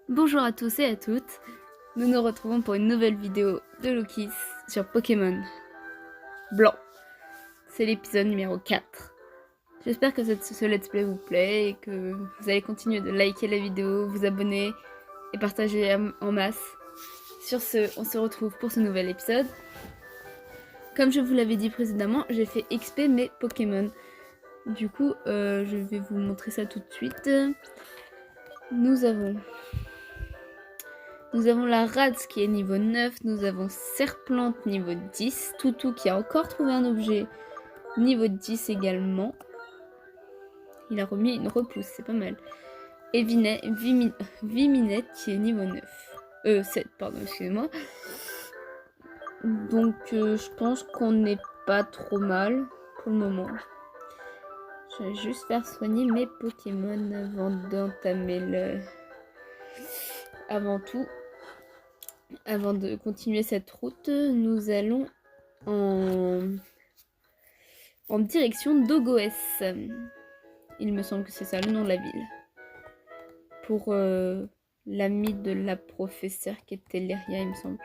Bonjour à tous et à toutes, nous nous retrouvons pour une nouvelle vidéo de Lookis sur Pokémon Blanc. C'est l'épisode numéro 4. J'espère que ce let's play vous plaît et que vous allez continuer de liker la vidéo, vous abonner et partager en masse. Sur ce, on se retrouve pour ce nouvel épisode. Comme je vous l'avais dit précédemment, j'ai fait XP mes Pokémon. Du coup, je vais vous montrer ça tout de suite. Nous avons la Rats qui est niveau 9, nous avons Serplante niveau 10, Toutou qui a encore trouvé un objet niveau 10 également. Il a remis une repousse, c'est pas mal. Et Viminette qui est niveau 9. 7, pardon, excusez-moi. Donc je pense qu'on n'est pas trop mal pour le moment. Je vais juste faire soigner mes Pokémon avant d'entamer le... Avant tout, avant de continuer cette route, nous allons en direction d'Ogoès. Il me semble que c'est ça le nom de la ville. Pour l'ami de la professeure qui était Lyria, il me semble.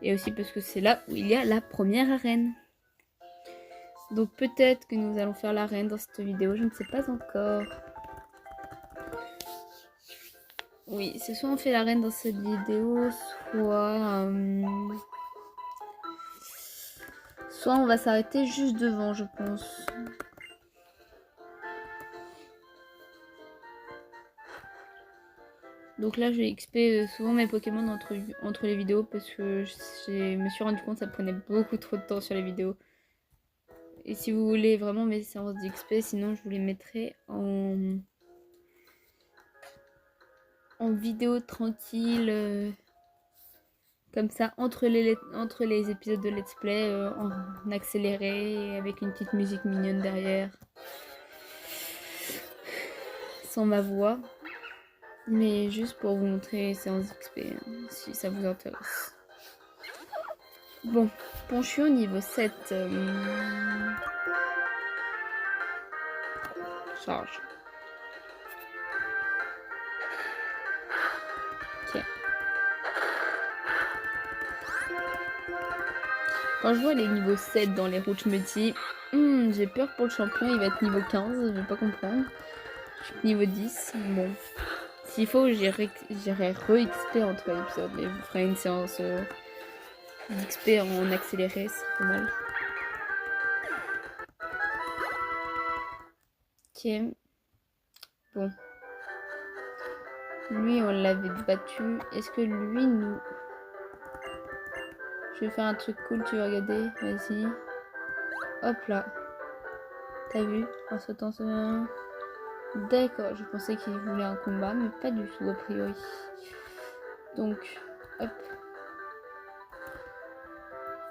Et aussi parce que c'est là où il y a la première arène. Donc peut-être que nous allons faire l'arène dans cette vidéo, je ne sais pas encore. Oui, c'est soit on fait l'arène dans cette vidéo, soit on va s'arrêter juste devant, je pense. Donc là, j'ai XP souvent mes Pokémon entre les vidéos parce que je me suis rendu compte que ça prenait beaucoup trop de temps sur les vidéos. Et si vous voulez vraiment mes séances d'XP, sinon je vous les mettrai en vidéo tranquille, comme ça, entre les épisodes de let's play, en accéléré, avec une petite musique mignonne derrière. Sans ma voix. Mais juste pour vous montrer les séances d'XP, si ça vous intéresse. Bon, Ponchio niveau 7. Charge. Ok. Quand je vois les niveaux 7 dans les routes, je me dis, j'ai peur pour le champion, il va être niveau 15, je vais pas comprendre. Niveau 10, bon. S'il faut, j'irai re-XP entre épisodes, mais je vous ferai une séance d'XP en accéléré, c'est pas mal. Ok. Bon. Lui, on l'avait battu. Est-ce que lui, nous... Je vais faire un truc cool, tu vas regarder. Vas-y. Hop là. T'as vu? En sautant ce... D'accord, je pensais qu'il voulait un combat, mais pas du tout, a priori. Donc, hop.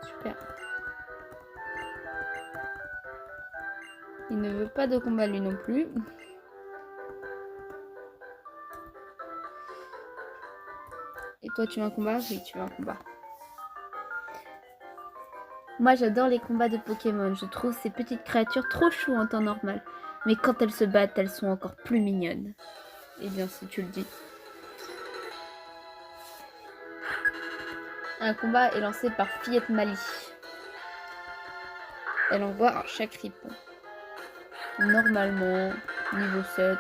Super. Il ne veut pas de combat, lui non plus. Et toi, tu veux un combat? Oui, tu veux un combat. Moi, j'adore les combats de Pokémon. Je trouve ces petites créatures trop chou en temps normal. Mais quand elles se battent, elles sont encore plus mignonnes. Eh bien, si tu le dis. Un combat est lancé par Fillette Mali. Elle envoie un Chacripon. Normalement, niveau 7.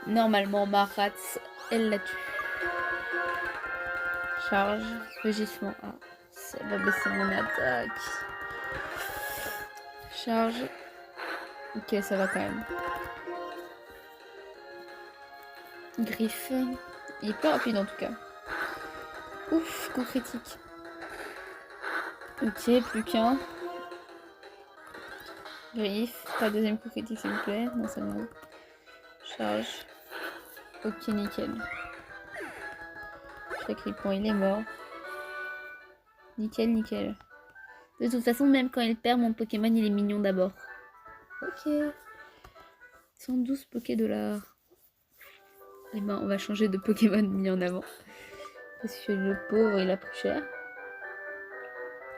Normalement, Marats, elle la tue. Charge, rugissement. Ah, ça va baisser mon attaque. Charge. Ok, ça va quand même. Griffe. Il est pas rapide en tout cas. Ouf, coup critique. Ok, plus qu'un. Griffe. Pas deuxième coup critique s'il vous plaît. Non, ça va. Charge. Ok, nickel. Chacripon, il est mort. Nickel, nickel. De toute façon, même quand il perd, mon Pokémon, il est mignon d'abord. Ok. 112 Poké-dollars. Et ben, on va changer de Pokémon mis en avant. Parce que le pauvre, il a pris cher.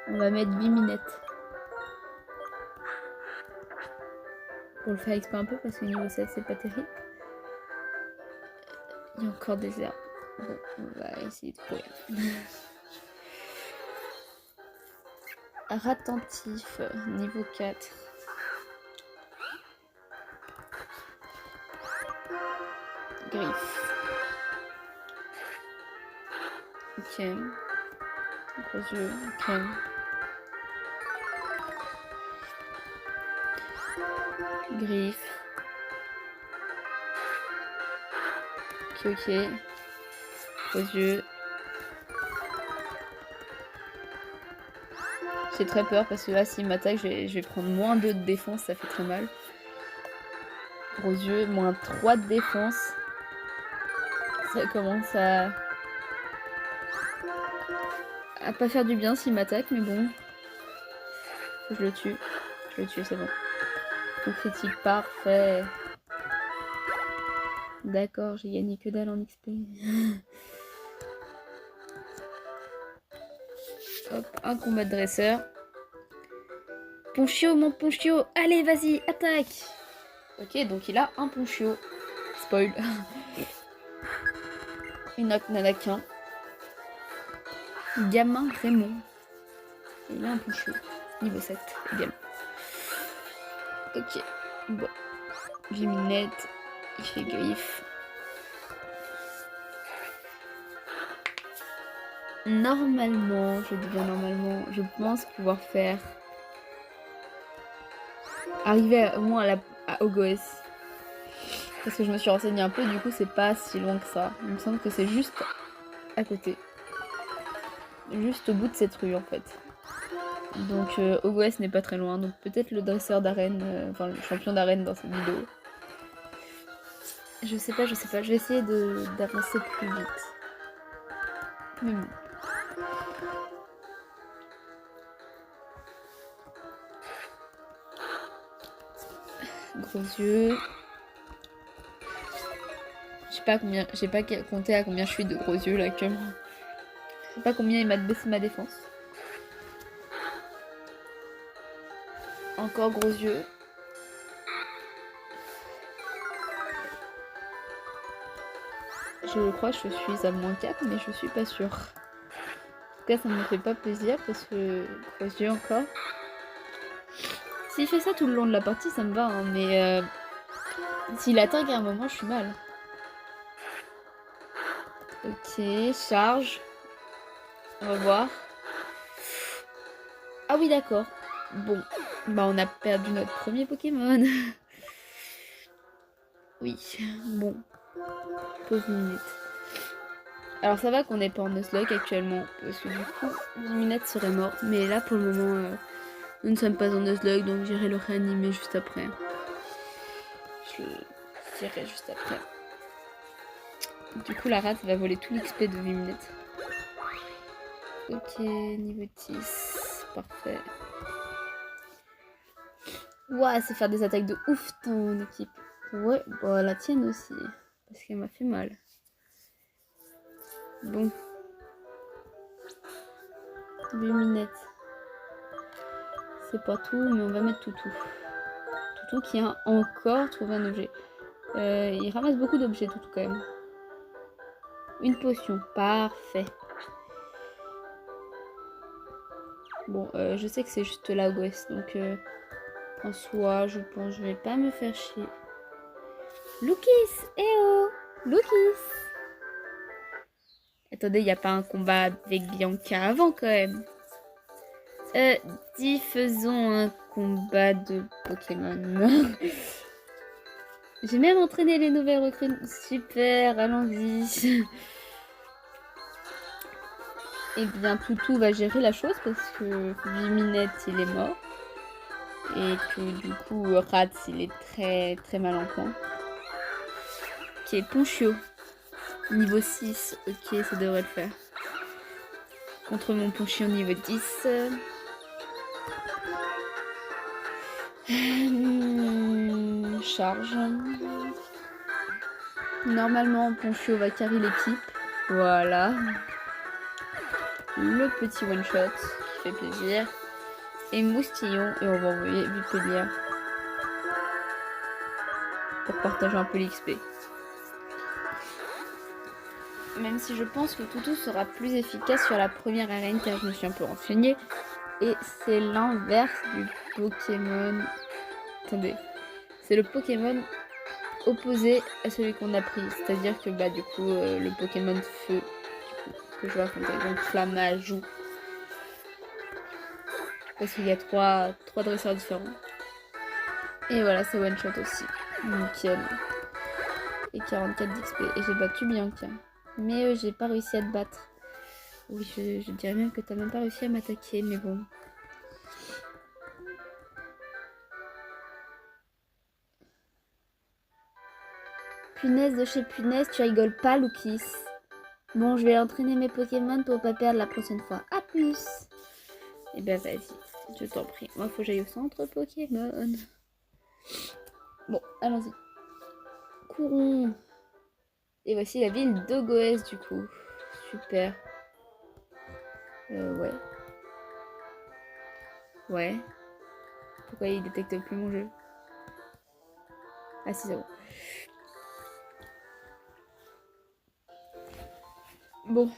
On va mettre Viminette. Pour le faire exprès un peu, parce que niveau 7, c'est pas terrible. Il y a encore des herbes. Bon, on va essayer de courir. Attentif, niveau 4. Griffe. Ok. Gros yeux, ok. Griffe. Ok. Gros yeux. J'ai très peur parce que là, s'il m'attaque, je vais prendre moins 2 de défense, ça fait très mal. Gros yeux, moins 3 de défense. Ça commence à pas faire du bien s'il m'attaque, mais bon. Faut que je le tue. Je le tue, c'est bon. Coup critique, parfait. D'accord, j'ai gagné que dalle en XP. Hop, un combat de dresseur. Ponchio, mon Ponchio. Allez, vas-y, attaque. Ok, donc il a un Ponchio. Spoil. Une autre Nanakin. Gamin Raymond. Et il a un Ponchio. Niveau 7 également. Ok, bon. Viminette. Il fait griffe. Normalement, je pense pouvoir faire arriver au moins à Ogoes. Parce que je me suis renseignée un peu, du coup c'est pas si loin que ça. Il me semble que c'est juste à côté. Juste au bout de cette rue en fait. Donc Ogoes n'est pas très loin, donc peut-être le dresseur d'arène, enfin le champion d'arène dans cette vidéo. Je sais pas, je vais essayer d'avancer plus vite. Mais bon. Gros yeux. J'ai pas compté à combien je suis de gros yeux là actuellement. Je sais pas combien il m'a baissé ma défense. Encore gros yeux. Je crois que je suis à moins 4, mais je suis pas sûre. En tout cas, ça me fait pas plaisir parce que gros yeux encore. S'il fait ça tout le long de la partie, ça me va, hein, mais s'il attaque à un moment, je suis mal. Ok, charge. On va voir. Ah oui, d'accord. Bon, bah on a perdu notre premier Pokémon. Oui, bon. Pause minute. Alors ça va qu'on n'est pas en Nuzlocke actuellement, parce que du coup, Minette serait morte. Mais là, pour le moment, nous ne sommes pas en Nuzlocke, donc j'irai le réanimer juste après. Je dirai juste après. Du coup, la rate va voler tout l'XP de 8 minutes. Ok, niveau 10. Parfait. Ouah, c'est faire des attaques de ouf ton équipe. Ouais, bah la tienne aussi. Parce qu'elle m'a fait mal. Bon. 8 minutes. C'est pas tout, mais on va mettre Toutou. Toutou qui a encore trouvé un objet. Il ramasse beaucoup d'objets, Toutou, quand même. Une potion. Parfait. Bon, je sais que c'est juste là à l'ouest, donc en soi, je pense que je vais pas me faire chier. Lucas, eh oh, Lucas. Attendez, il n'y a pas un combat avec Bianca avant quand même. Faisons un combat de Pokémon. J'ai même entraîné les nouvelles recrues. Super, allons-y. Eh bien, Toutou va gérer la chose parce que Viminette, il est mort. Et que du coup, Rats, il est très très mal en point. Ok, Ponchio. Niveau 6. Ok, ça devrait le faire. Contre mon Ponchio niveau 10. Charge. Normalement, Ponchio va carry l'équipe. Voilà. Le petit one shot qui fait plaisir. Et Moustillon. Et on va envoyer Vipélia pour partager un peu l'XP. Même si je pense que Toutou sera plus efficace sur la première arène car je me suis un peu renseignée. Et c'est l'inverse du Pokémon. Attendez. C'est le Pokémon opposé à celui qu'on a pris. C'est-à-dire que bah du coup le Pokémon feu que je vais affronter. Donc Flammajou. Parce qu'il y a trois dresseurs différents. Et voilà, c'est one shot aussi. Nickel. Et 44 d'XP. Et j'ai battu Bianca. Mais j'ai pas réussi à te battre. Oui, je dirais même que t'as même pas réussi à m'attaquer, mais bon. Punaise de chez punaise, tu rigoles pas, Loukis. Bon, je vais entraîner mes Pokémon pour pas perdre la prochaine fois. A plus. Et ben vas-y, je t'en prie. Moi, faut que j'aille au centre Pokémon. Bon, allons-y. Courons. Et voici la ville de Goès, du coup. Super. Ouais. Ouais. Pourquoi il détecte plus mon jeu? Ah si, c'est bon. Bon.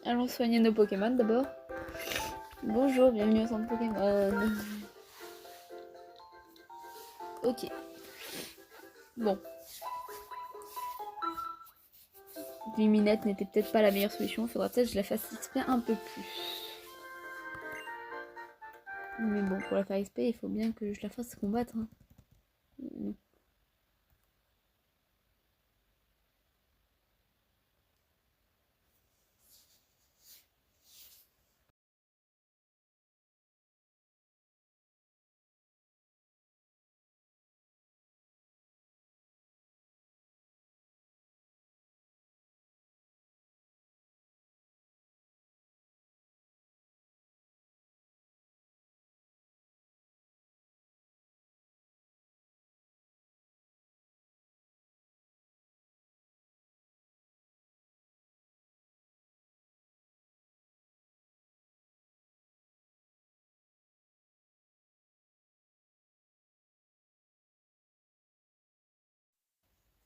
Allons soigner nos Pokémon d'abord. Bonjour, bienvenue au centre Pokémon. Ok. Bon. Luminette n'était peut-être pas la meilleure solution. Faudra peut-être que je la fasse XP un peu plus. Mais bon, pour la faire XP, il faut bien que je la fasse combattre. Hein.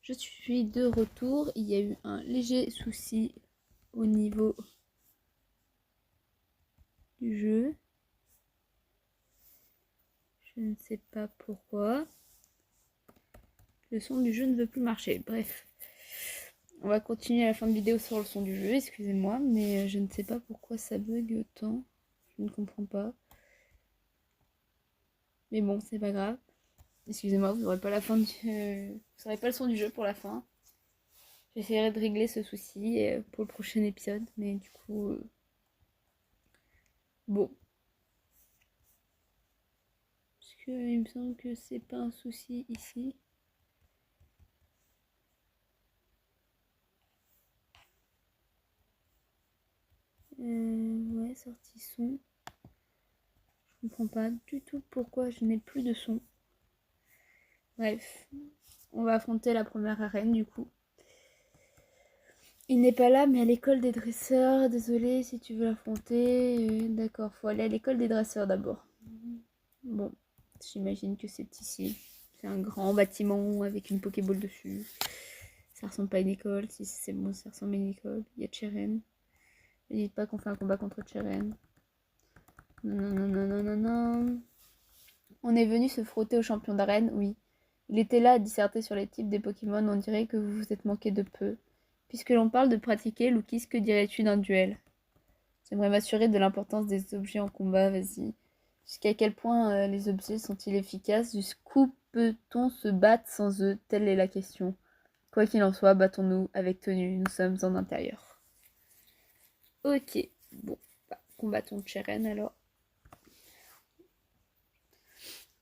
Je suis de retour. Il y a eu un léger souci au niveau du jeu. Je ne sais pas pourquoi. Le son du jeu ne veut plus marcher. Bref. On va continuer à la fin de vidéo sur le son du jeu, excusez-moi, mais je ne sais pas pourquoi ça bug autant. Je ne comprends pas. Mais bon, c'est pas grave. Excusez-moi, vous n'aurez pas la fin du... vous n'aurez pas le son du jeu pour la fin. J'essaierai de régler ce souci pour le prochain épisode, mais du coup... Bon. Parce que il me semble que c'est pas un souci ici. Ouais, sortie son. Je comprends pas du tout pourquoi je n'ai plus de son. Bref, on va affronter la première arène du coup. Il n'est pas là, mais à l'école des dresseurs. Désolé si tu veux l'affronter. D'accord, faut aller à l'école des dresseurs d'abord. Bon, j'imagine que c'est ici. C'est un grand bâtiment avec une Pokéball dessus. Ça ressemble pas à une école. Si c'est bon, ça ressemble à une école. Il y a Cheren. Ne dites pas qu'on fait un combat contre Cheren. Non, non, non, non, non, non. On est venu se frotter au champion d'arène, oui. Il était là à disserter sur les types des Pokémon, on dirait que vous vous êtes manqué de peu. Puisque l'on parle de pratiquer, Loukis, que dirais-tu d'un duel? J'aimerais m'assurer de l'importance des objets en combat, vas-y. Jusqu'à quel point les objets sont-ils efficaces? Jusqu'où peut-on se battre sans eux? Telle est la question. Quoi qu'il en soit, battons-nous avec tenue, nous sommes en intérieur. Ok, bon, bah, combattons Cheren alors.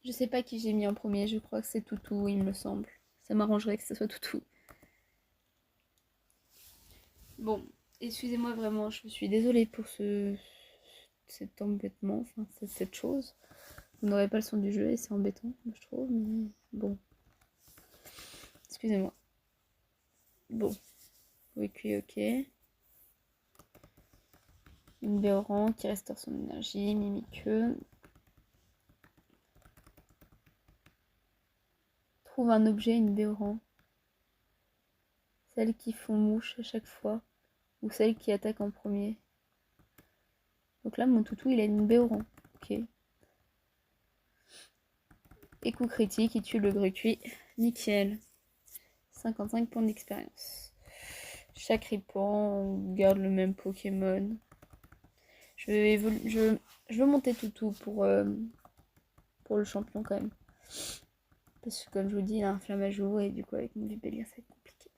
Je sais pas qui j'ai mis en premier, je crois que c'est Toutou, il me semble. Ça m'arrangerait que ce soit Toutou. Bon, excusez-moi vraiment, je suis désolée pour cet embêtement, enfin cette chose. Vous n'aurez pas le son du jeu et c'est embêtant, je trouve, mais bon. Excusez-moi. Bon, oui, ok. Une Béoran qui restaure son énergie, Mimiqueux. Trouve un objet, une Béoran. Celles qui font mouche à chaque fois. Ou celle qui attaque en premier. Donc là, mon toutou, il a une baie au rang. Ok. Et coup critique, il tue le Grucuit. Nickel. 55 points d'expérience. Chaque ripon, on garde le même Pokémon. Je veux monter toutou pour le champion quand même. Parce que comme je vous dis, il a un Flammageau et du coup avec mon Vipélia ça va être compliqué.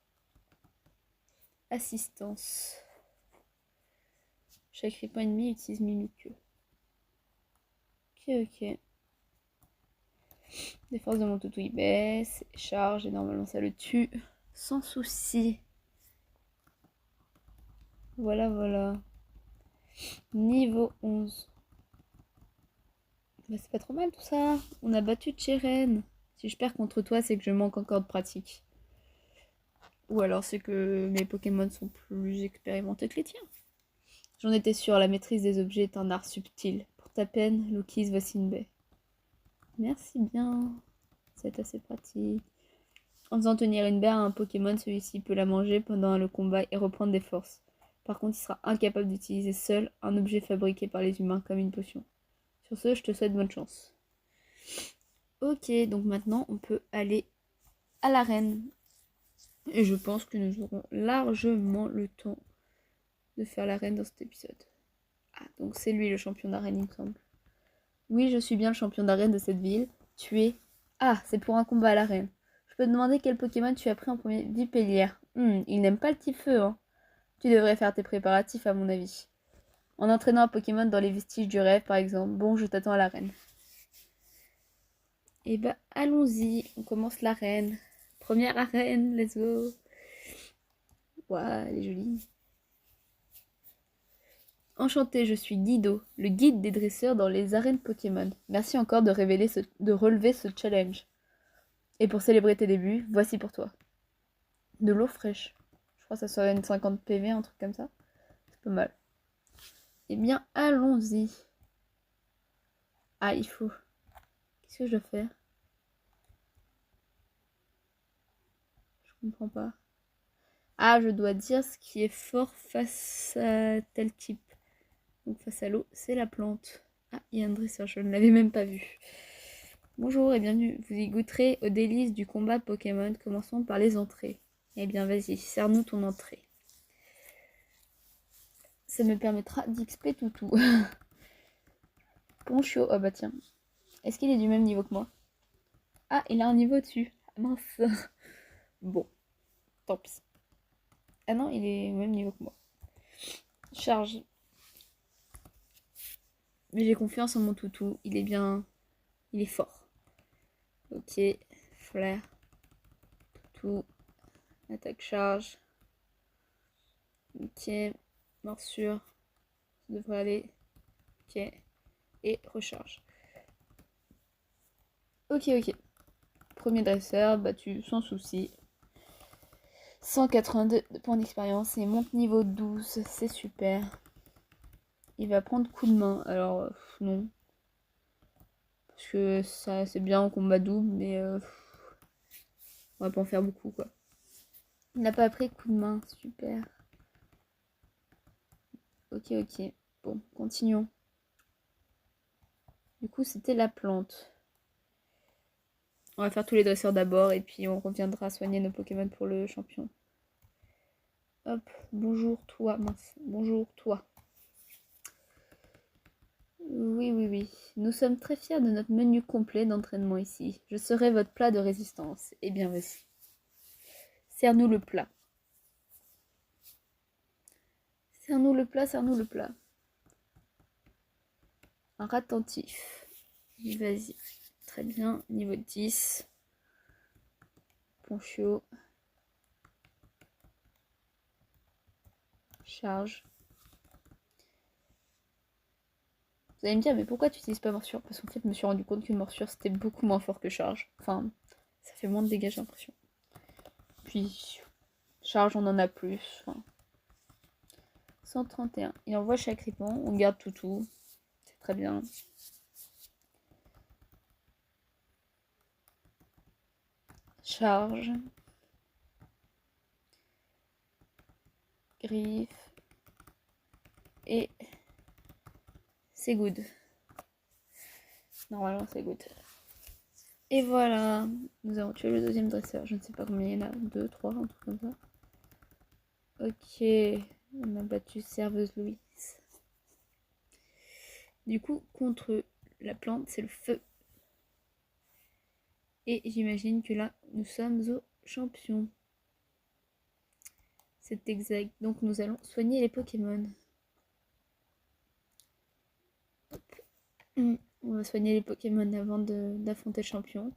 Assistance. Chaque ripon ennemi utilise Mimikyu. Ok. Défense de mon toutou il baisse. Charge et normalement ça le tue. Sans souci. Voilà. Niveau 11. Bah, c'est pas trop mal tout ça. On a battu Cheren. Si je perds contre toi, c'est que je manque encore de pratique. Ou alors c'est que mes Pokémon sont plus expérimentés que les tiens. J'en étais sûre, la maîtrise des objets est un art subtil. Pour ta peine, Lokis, voici une baie. Merci bien. C'est assez pratique. En faisant tenir une baie à un Pokémon, celui-ci peut la manger pendant le combat et reprendre des forces. Par contre, il sera incapable d'utiliser seul un objet fabriqué par les humains comme une potion. Sur ce, je te souhaite bonne chance. Ok, donc maintenant on peut aller à l'arène. Et je pense que nous aurons largement le temps de faire l'arène dans cet épisode. Ah, donc c'est lui le champion d'arène, il me semble. Oui, je suis bien le champion d'arène de cette ville. Tu es... Ah, c'est pour un combat à l'arène. Je peux te demander quel Pokémon tu as pris en premier? Vipélière. Il n'aime pas le petit feu, hein. Tu devrais faire tes préparatifs à mon avis. En entraînant un Pokémon dans les vestiges du rêve, par exemple. Bon, je t'attends à l'arène. Et bah, allons-y. On commence l'arène. Première arène, let's go. Waouh, elle est jolie. Enchantée, je suis Guido, le guide des dresseurs dans les arènes Pokémon. Merci encore de relever ce challenge. Et pour célébrer tes débuts, voici pour toi. De l'eau fraîche. Je crois que ça serait une 50 PV, un truc comme ça. C'est pas mal. Eh bien, allons-y. Ah, il faut... Qu'est-ce que je dois faire? Je comprends pas. Ah, je dois dire ce qui est fort face à tel type. Donc face à l'eau, c'est la plante. Ah, il y a un dresseur, je ne l'avais même pas vu. Bonjour et bienvenue. Vous y goûterez aux délices du combat Pokémon. Commençons par les entrées. Eh bien, vas-y, sers-nous ton entrée. Ça me permettra d'XP toutou. Ponchio, oh bah tiens. Est-ce qu'il est du même niveau que moi? Ah, il a un niveau dessus. Ah, mince. Bon, tant pis. Ah non, il est au même niveau que moi. Charge. Mais j'ai confiance en mon toutou. Il est bien... Il est fort. Ok. Flair. Toutou. Attaque charge. Ok. Morsure. Ça devrait aller. Ok. Et recharge. Ok. Premier dresseur, battu sans souci. 182 points d'expérience et monte niveau 12. C'est super. Il va prendre coup de main. Alors, non. Parce que ça, c'est bien en combat double, mais on va pas en faire beaucoup, quoi. Il n'a pas pris coup de main. Super. Ok. Bon, continuons. Du coup, c'était la plante. On va faire tous les dresseurs d'abord et puis on reviendra soigner nos Pokémon pour le champion. Hop, bonjour toi, mince, bonjour toi. Oui. Nous sommes très fiers de notre menu complet d'entraînement ici. Je serai votre plat de résistance. Eh bien, vas-y. Sers-nous le plat. Sers-nous le plat. Un attentif. Vas-y. Très bien. Niveau 10. Ponchio. Charge. Vous allez me dire, mais pourquoi tu n'utilises pas morsure? Parce qu'en fait, je me suis rendu compte qu'une morsure, c'était beaucoup moins fort que charge. Enfin, ça fait moins de dégâts, j'ai l'impression. Puis, charge, on en a plus. Enfin, 131. Il envoie chaque ripon. On garde tout. C'est très bien. Charge. Griffe. Et c'est good. Normalement, c'est good. Et voilà, nous avons tué le deuxième dresseur. Je ne sais pas combien il y en a. 2, 3, un truc comme ça. Ok, on a battu serveuse Louise. Du coup, contre la plante, c'est le feu. Et j'imagine que là, nous sommes aux champions. C'est exact. Donc nous allons soigner les Pokémon. On va soigner les Pokémon avant d'affronter le champion.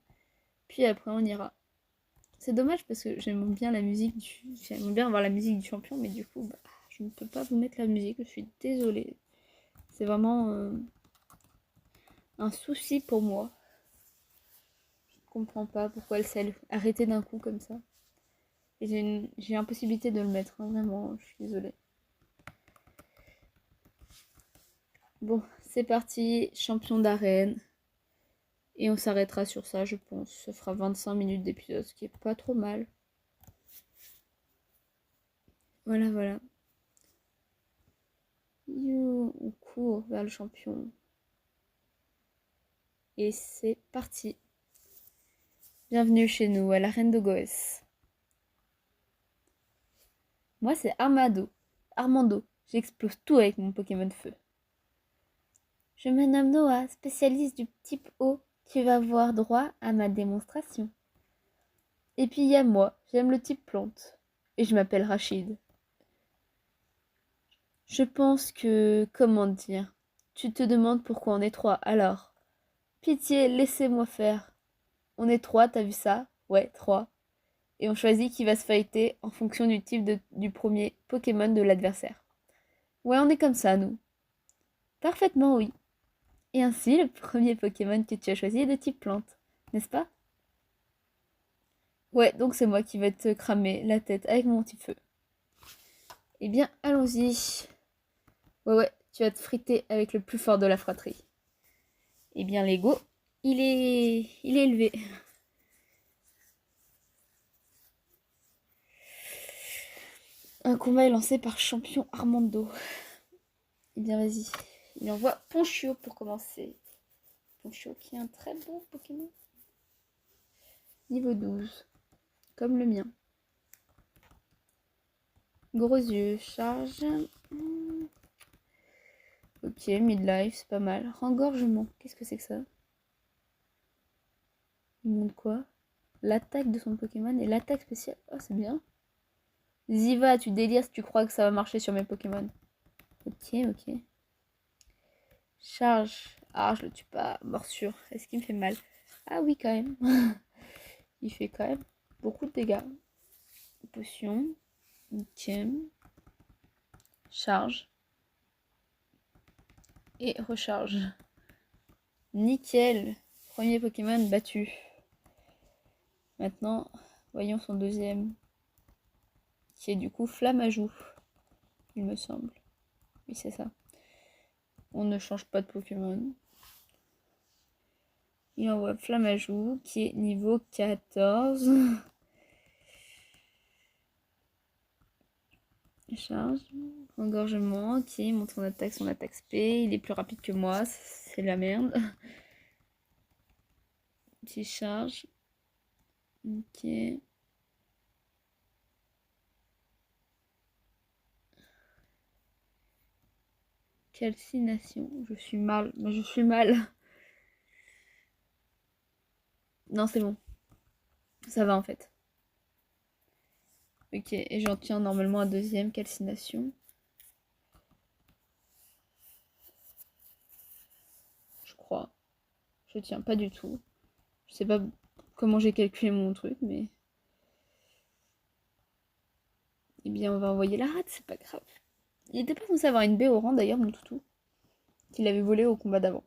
Puis après, on ira. C'est dommage parce que j'aime bien la musique j'aime bien avoir la musique du champion, mais du coup, je ne peux pas vous mettre la musique. Je suis désolée. C'est vraiment un souci pour moi. Je ne comprends pas pourquoi elle s'est arrêtée d'un coup comme ça. Et j'ai l'impossibilité de le mettre, hein, vraiment, je suis désolée. Bon, c'est parti, champion d'arène. Et on s'arrêtera sur ça, je pense. Ça fera 25 minutes d'épisode, ce qui est pas trop mal. Voilà, voilà. On court vers le champion. Et c'est parti. Bienvenue chez nous, à l'arène de Goès. Moi, c'est Armando. J'explose tout avec mon Pokémon feu. Je me nomme Noah, spécialiste du type eau. Tu vas avoir droit à ma démonstration. Et puis il y a moi, j'aime le type plante. Et je m'appelle Rachid. Je pense que... Comment dire? Tu te demandes pourquoi on est trois, alors. Pitié, laissez-moi faire. On est trois, t'as vu ça? Ouais, trois. Et on choisit qui va se fighter en fonction du type du premier Pokémon de l'adversaire. Ouais, on est comme ça, nous. Parfaitement, oui. Et ainsi, le premier Pokémon que tu as choisi est de type plante, n'est-ce pas? Ouais, donc c'est moi qui vais te cramer la tête avec mon petit feu. Eh bien, allons-y. Ouais, tu vas te friter avec le plus fort de la fratrie. Eh bien, l'ego, il est élevé. Un combat est lancé par champion Armando. Eh bien, vas-y. Il envoie Ponchio pour commencer. Ponchio qui est un très bon Pokémon. Niveau 12. Comme le mien. Gros yeux. Charge. Ok, midlife, c'est pas mal. Rengorgement. Qu'est-ce que c'est que ça? Il montre quoi? L'attaque de son Pokémon et l'attaque spéciale. Oh, c'est bien. Ziva, tu délires si tu crois que ça va marcher sur mes Pokémon. Ok, ok. Charge. Ah, je le tue pas. Morsure. Est-ce qu'il me fait mal? Ah oui, quand même. Il fait quand même beaucoup de dégâts. Potion. Ok. Charge. Et recharge. Nickel. Premier Pokémon battu. Maintenant, voyons son deuxième. Qui est du coup Flammajou. Il me semble. Oui, c'est ça. On ne change pas de Pokémon. Il envoie Flammajou qui est niveau 14. Charge. Engorgement. Ok, monte son attaque spé. Il est plus rapide que moi. C'est la merde. Petit charge. Ok. Calcination. Je suis mal. Mais je suis mal. Non, c'est bon. Ça va en fait. Ok, et j'en tiens normalement un deuxième, calcination. Je crois. Je tiens pas du tout. Je sais pas comment j'ai calculé mon truc, mais... Eh bien, on va envoyer la rate, c'est pas grave. Il était pas censé avoir une baie au rang d'ailleurs, mon toutou. Qu'il avait volé au combat d'avant.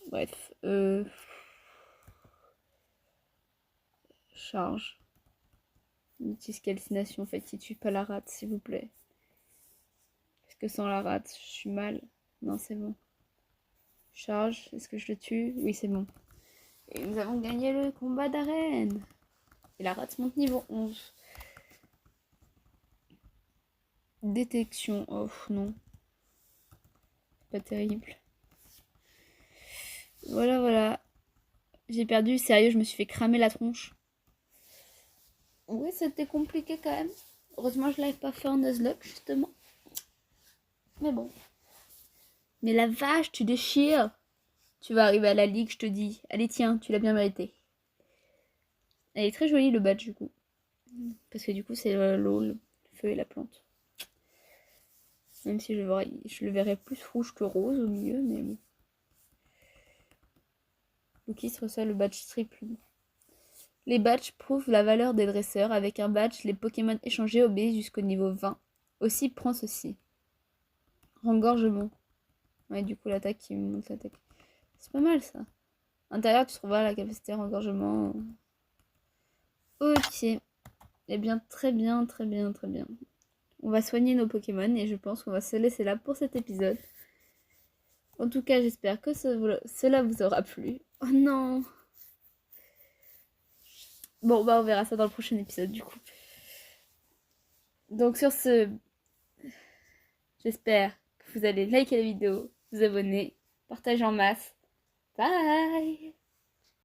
Bref. Charge. Utilise calcination, faites si tue pas la rate, s'il vous plaît. Parce que sans la rate, je suis mal. Non, c'est bon. Charge, est-ce que je le tue? Oui, c'est bon. Et nous avons gagné le combat d'arène. Et la rate monte niveau 11. Détection. Oh non. Pas terrible. Voilà, voilà. J'ai perdu. Sérieux, je me suis fait cramer la tronche. Ouais, c'était compliqué quand même. Heureusement, je l'avais pas fait en Nuzlocke, justement. Mais bon. Mais la vache, tu déchires. Tu vas arriver à la ligue, je te dis. Allez, tiens, tu l'as bien mérité. Elle est très jolie, le badge, du coup. Parce que du coup, c'est l'eau, le feu et la plante. Même si je le verrais plus rouge que rose au milieu, mais bon. Lookis reçoit le badge triple. Les badges prouvent la valeur des dresseurs. Avec un badge, les Pokémon échangés obéissent jusqu'au niveau 20. Aussi, prends ceci. Rengorgement. Ouais, du coup, l'attaque qui monte l'attaque. C'est pas mal, ça. Intérieur, tu trouveras la capacité rengorgement. Ok. Eh bien, très bien, très bien, très bien. On va soigner nos Pokémon et je pense qu'on va se laisser là pour cet épisode. En tout cas, j'espère que cela vous aura plu. Oh non! Bon, bah on verra ça dans le prochain épisode du coup. Donc sur ce, j'espère que vous allez liker la vidéo, vous abonner, partager en masse. Bye!